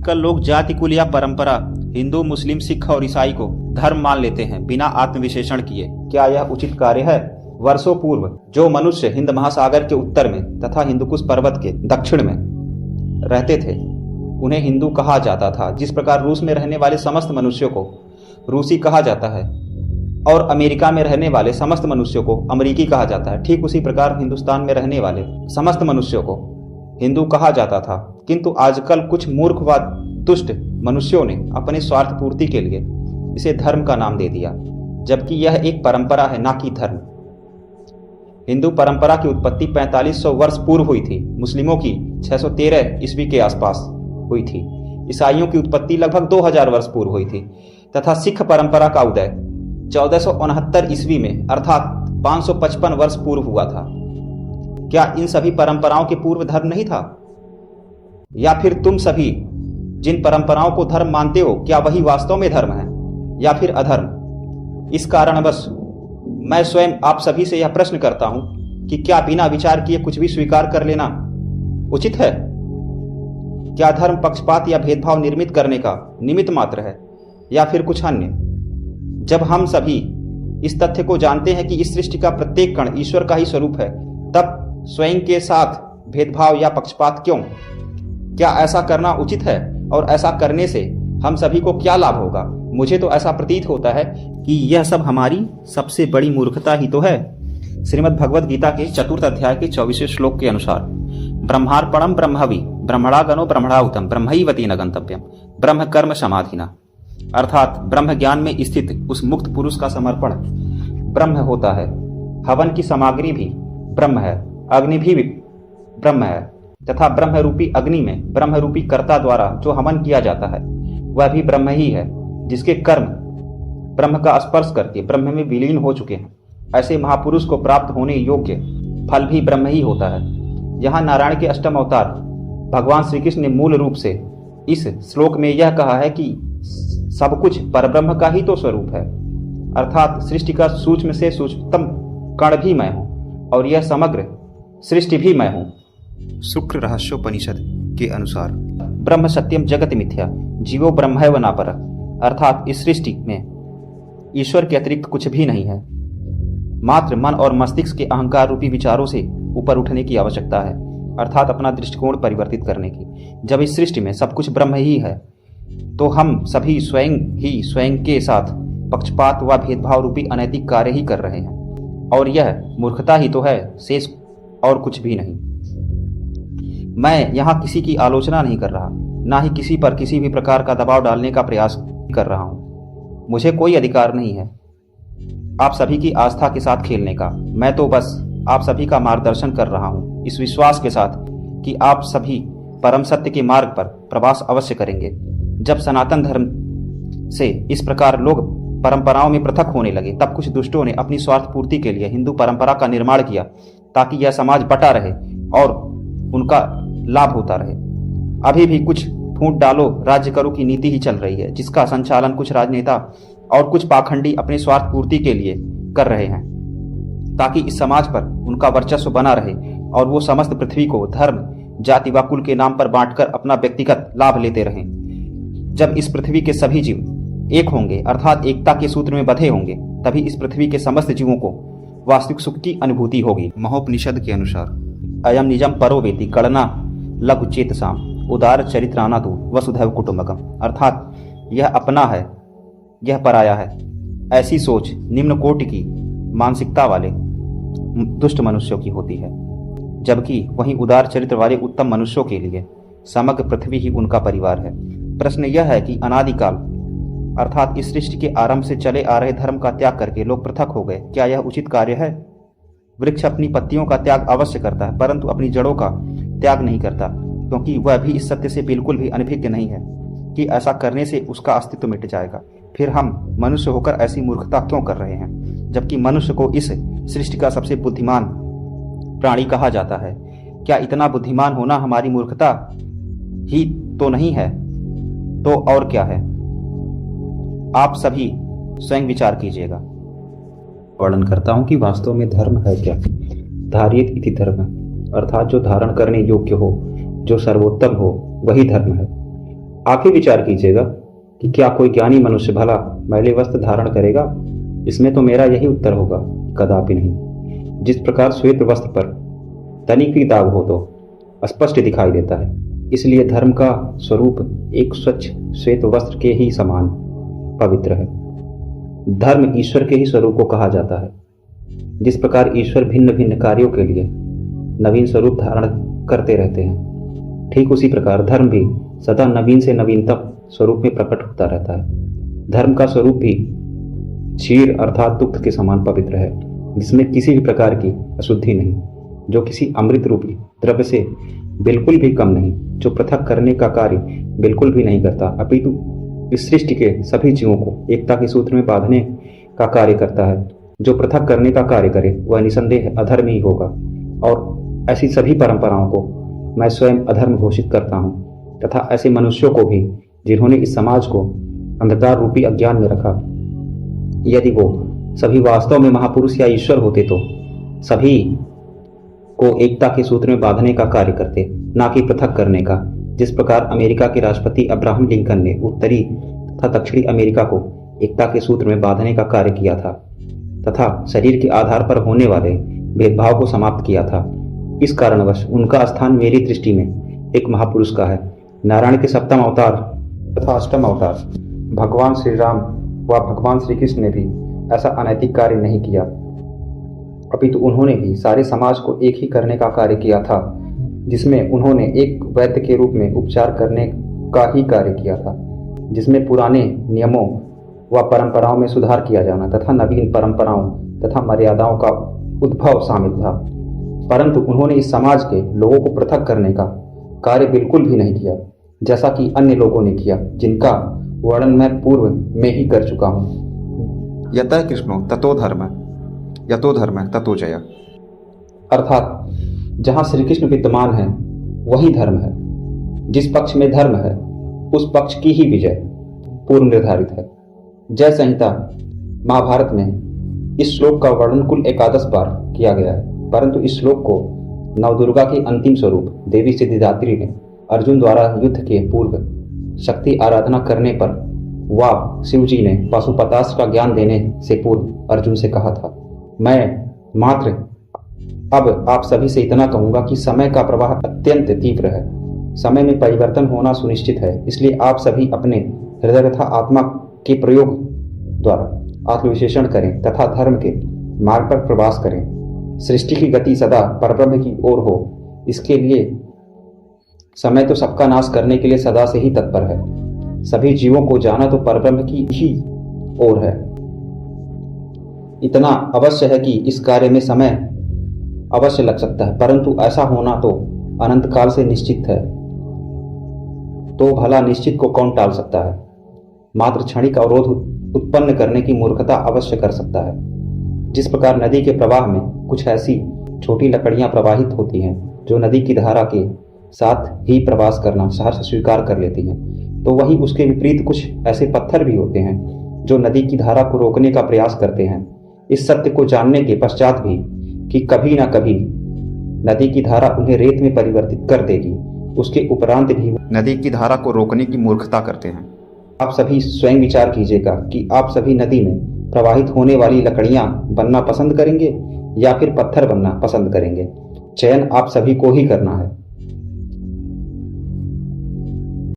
आजकल लोग जाति कुल या परंपरा हिंदू मुस्लिम सिख और ईसाई को धर्म मान लेते हैं बिना आत्मविश्लेषण किए। क्या यह उचित कार्य है? वर्षों पूर्व जो मनुष्य हिंद महासागर के उत्तर में तथा हिंदुकुश पर्वत के दक्षिण में रहते थे उन्हें हिंदू कहा जाता था। जिस प्रकार रूस में रहने वाले समस्त मनुष्यों को रूसी कहा जाता है और अमेरिका में रहने वाले समस्त मनुष्यों को अमेरिकी कहा जाता है, ठीक उसी प्रकार हिंदुस्तान में रहने वाले समस्त मनुष्यों को हिंदू कहा जाता था। किंतु आजकल कुछ मूर्ख व दुष्ट मनुष्यों ने अपने स्वार्थ पूर्ति के लिए इसे धर्म का नाम दे दिया, जबकि यह एक परंपरा है, ना कि धर्म। हिंदू परंपरा की उत्पत्ति 4500 वर्ष पूर्व हुई थी। मुस्लिमों की 613 ईस्वी के आसपास हुई थी। ईसाइयों की उत्पत्ति लगभग 2000 वर्ष पूर्व हुई थी तथा सिख परंपरा का उदय 1469 ईस्वी में अर्थात 555 वर्ष पूर्व हुआ था। क्या इन सभी परंपराओं के पूर्व धर्म नहीं था? या फिर तुम सभी जिन परंपराओं को धर्म मानते हो क्या वही वास्तव में धर्म है या फिर अधर्म? इस कारणवश मैं स्वयं आप सभी से यह प्रश्न करता हूं कि क्या बिना विचार किए कुछ भी स्वीकार कर लेना उचित है? क्या धर्म पक्षपात या भेदभाव निर्मित करने का निमित्त मात्र है या फिर कुछ अन्य? जब हम सभी इस तथ्य को जानते हैं कि इस सृष्टि का प्रत्येक कण ईश्वर का ही स्वरूप है, तब स्वयं के साथ भेदभाव या पक्षपात क्यों? क्या ऐसा करना उचित है? और ऐसा करने से हम सभी को क्या लाभ होगा? मुझे तो ऐसा प्रतीत होता है कि यह सब हमारी सबसे बड़ी मूर्खता ही तो है। श्रीमद् भगवद गीता के 4 अध्याय के 24वें श्लोक के अनुसार ब्रह्मार्पणम ब्रह्मवि ब्रह्मणागनो ब्रह्मणाहुतम ब्रह्मैवतेन गंतव्यम ब्रह्म कर्म समाधिना, अर्थात ब्रह्म ज्ञान में स्थित उस मुक्त पुरुष का समर्पण ब्रह्म होता है। हवन की सामग्री भी ब्रह्म है, अग्नि भी ब्रह्म है तथा ब्रह्म रूपी अग्नि में ब्रह्म रूपी कर्ता द्वारा जो हवन किया जाता है वह भी ब्रह्म ही है, जिसके कर्म ब्रह्म का स्पर्श करके ब्रह्म में विलीन हो चुके हैं। ऐसे महापुरुष को प्राप्त होने योग्य फल भी ब्रह्म ही होता है। यहाँ नारायण के अष्टम अवतार भगवान श्री कृष्ण ने मूल रूप से इस श्लोक में यह कहा है कि सब कुछ परब्रह्म का ही तो स्वरूप है, अर्थात सृष्टि का सूक्ष्म से सूक्ष्मतम कण भी मैं हूँ और यह समग्र सृष्टि भी मैं हूँ। शुक्र रहस्योपनिषद के अनुसार ब्रह्म सत्यम जगत मिथ्या जीवो ब्रह्मैव नापर, अर्थात इस सृष्टि में ईश्वर के अतिरिक्त कुछ भी नहीं है। मात्र मन और मस्तिष्क के अहंकार रूपी विचारों से ऊपर उठने की आवश्यकता है, अर्थात अपना दृष्टिकोण परिवर्तित करने की। जब इस सृष्टि में सब कुछ ब्रह्म ही है तो हम सभी स्वयं ही स्वयं के साथ पक्षपात व भेदभाव रूपी अनैतिक कार्य ही कर रहे हैं और यह मूर्खता ही तो है, शेष और कुछ भी नहीं। मैं यहाँ किसी की आलोचना नहीं कर रहा, ना ही किसी पर किसी भी प्रकार का दबाव डालने का प्रयास कर रहा हूँ। मुझे कोई अधिकार नहीं है आप सभी की आस्था के साथ खेलने का। मैं तो बस आप सभी का मार्गदर्शन कर रहा हूँ इस विश्वास के साथ कि आप सभी परम सत्य के मार्ग पर प्रवास अवश्य करेंगे। जब सनातन धर्म से इस प्रकार लोग परंपराओं में पृथक होने लगे तब कुछ दुष्टों ने अपनी स्वार्थ पूर्ति के लिए हिंदू परंपरा का निर्माण किया ताकि यह समाज बटा रहे और उनका लाभ होता रहे। अभी भी कुछ फूट डालो राज्य करो की नीति ही चल रही है, जिसका संचालन कुछ राजनेता और कुछ पाखंडी अपने स्वार्थ पूर्ति के लिए कर रहे हैं ताकि इस समाज पर उनका वर्चस्व बना रहे और वो समस्त पृथ्वी को धर्म जाति व कुल के नाम पर बांटकर अपना व्यक्तिगत लाभ लेते रहें। जब इस पृथ्वी के सभी जीव एक होंगे अर्थात एकता के सूत्र में बंधे होंगे तभी इस पृथ्वी के समस्त जीवों को वास्तविक सुख की अनुभूति होगी। महोपनिषद के अनुसार अयम निजम परो वेति गणना लघु चेतसाम उदार चरित्रानादु वसुधैव कुटुंबकम, अर्थात यह अपना है यह पराया है। ऐसी सोच निम्न कोटि की मानसिकता वाले दुष्ट मनुष्यों की होती है, जबकि वहीं उदार चरित्र वाले उत्तम मनुष्यों के लिए समग्र पृथ्वी ही उनका परिवार है। प्रश्न यह है कि अनादिकाल अर्थात इस सृष्टि के आरंभ से चले आ रहे धर्म का त्याग करके लोग पृथक हो गए, क्या यह उचित कार्य है? वृक्ष अपनी पत्तियों का त्याग अवश्य करता है परंतु अपनी जड़ों का त्याग नहीं करता, क्योंकि वह भी इस सत्य से बिल्कुल भी अनभिज्ञ नहीं है कि ऐसा करने से उसका अस्तित्व मिट जाएगा। फिर हम मनुष्य होकर ऐसी मूर्खता क्यों कर रहे हैं, जबकि मनुष्य को इस सृष्टि का सबसे बुद्धिमान प्राणी कहा जाता है? क्या इतना बुद्धिमान होना हमारी मूर्खता ही तो नहीं है? तो और क्या है? आप सभी स्वयं विचार कीजिएगा। वर्णन करता हूं कि वास्तव में धर्म है क्या। धार्येत इति धर्म, अर्थात जो धारण करने योग्य हो, जो सर्वोत्तम हो, वही धर्म है। आप ही विचार कीजिएगा कि क्या कोई ज्ञानी मनुष्य भला मैले वस्त्र धारण करेगा? इसमें तो मेरा यही उत्तर होगा, कदापि नहीं। जिस प्रकार श्वेत वस्त्र पर तनिक भी दाग हो तो स्पष्ट दिखाई देता है, इसलिए धर्म का स्वरूप एक स्वच्छ श्वेत वस्त्र के ही समान पवित्र है। धर्म ईश्वर के ही स्वरूप को कहा जाता है। जिस प्रकार ईश्वर भिन्न भिन्न कार्यों के लिए नवीन स्वरूप धारण करते रहते हैं, ठीक उसी प्रकार धर्म भी सदा नवीन से नवीनतम स्वरूप में प्रकट होता रहता है। धर्म का स्वरूप भी क्षीर अर्थात दुग्ध के समान पवित्र है, जिसमें किसी भी प्रकार की अशुद्धि नहीं, जो किसी अमृत रूपी द्रव्य से बिल्कुल भी कम नहीं, जो पृथक करने का कार्य बिल्कुल भी नहीं करता, अपितु इस सृष्टि के सभी जीवों को एकता के सूत्र में बांधने का कार्य करता है। जो पृथक करने का कार्य करे वह निसंदेह अधर्म ही होगा, और ऐसी सभी परंपराओं को मैं स्वयं अधर्म घोषित करता हूँ, तथा ऐसे मनुष्यों को भी जिन्होंने इस समाज को अंधकार रूपी अज्ञान में रखा। यदि वो सभी वास्तव में महापुरुष या ईश्वर होते तो सभी को एकता के सूत्र में बांधने का कार्य करते, ना कि पृथक करने का। जिस प्रकार अमेरिका के राष्ट्रपति अब्राहम लिंकन ने उत्तरी तथा दक्षिणी अमेरिका को एकता के सूत्र में बांधने का कार्य किया था, तथा शरीर के आधार पर होने वाले भेदभाव को समाप्त किया था, इस कारणवश उनका स्थान मेरी दृष्टि में एक महापुरुष का है। नारायण के सप्तम अवतार तथा अष्टम अवतार भगवान श्री राम व भगवान श्री कृष्ण ने भी ऐसा अनैतिक कार्य नहीं किया, अपितु उन्होंने भी सारे समाज को एक ही करने का कार्य किया था, जिसमें उन्होंने एक वैद्य के रूप में उपचार करने का ही कार्य किया था, जिसमें पुराने नियमों व परंपराओं में सुधार किया जाना तथा नवीन परंपराओं तथा मर्यादाओं का उद्भव शामिल था। परंतु उन्होंने इस समाज के लोगों को पृथक करने का कार्य बिल्कुल भी नहीं किया, जैसा कि अन्य लोगों ने किया, जिनका वर्णन मैं पूर्व में ही कर चुका हूँ। यतः कृष्णो ततो धर्म, यतो धर्म ततो जय। अर्थात जहाँ श्री कृष्ण विद्यमान है वही धर्म है। जिस पक्ष में धर्म है उस पक्ष की ही विजय पूर्व निर्धारित है। जय संहिता महाभारत में इस श्लोक का वर्णन कुल 11 बार किया गया है, परंतु इस श्लोक को नवदुर्गा के अंतिम स्वरूप देवी सिद्धिदात्री ने अर्जुन द्वारा युद्ध के पूर्व शक्ति आराधना करने पर व शिवजी ने पाशुपतास्त्र का ज्ञान देने से पूर्व अर्जुन से कहा था। मैं मात्र अब आप सभी से इतना कहूंगा कि समय का प्रवाह अत्यंत तीव्र है, समय में परिवर्तन होना सुनिश्चित है, इसलिए आप सभी अपने हृदय तथा आत्मा के प्रयोग द्वारा आत्मविश्लेषण करें तथा धर्म के मार्ग पर प्रवास करें। सृष्टि की गति सदा परब्रह्म की ओर हो, इसके लिए समय तो सबका नाश करने के लिए सदा से ही तत्पर है। सभी जीवों को जाना तो परब्रह्म की ही ओर है। इतना अवश्य है कि इस कार्य में समय अवश्य लग सकता है, परंतु ऐसा होना तो अनंत काल से निश्चित है, तो भला निश्चित को कौन टाल सकता है। मात्र क्षणिक अवरोध उत्पन्न करने की मूर्खता अवश्य कर सकता है। जिस प्रकार नदी के प्रवाह में कुछ ऐसी छोटी लकड़ियां प्रवाहित होती हैं जो नदी की धारा के साथ ही प्रवास करना सहर्ष स्वीकार कर लेती हैं, तो वही उसके विपरीत कुछ ऐसे पत्थर भी होते हैं जो नदी की धारा को रोकने का प्रयास करते हैं। इस सत्य को जानने के पश्चात भी कि कभी ना कभी नदी की धारा उन्हें रेत में परिवर्तित कर देगी, उसके उपरांत भी नदी की धारा को रोकने की मूर्खता करते हैं। आप सभी स्वयं विचार कीजिएगा कि आप सभी नदी में प्रवाहित होने वाली लकड़ियां बनना पसंद करेंगे या फिर पत्थर बनना पसंद करेंगे। चयन आप सभी को ही करना है।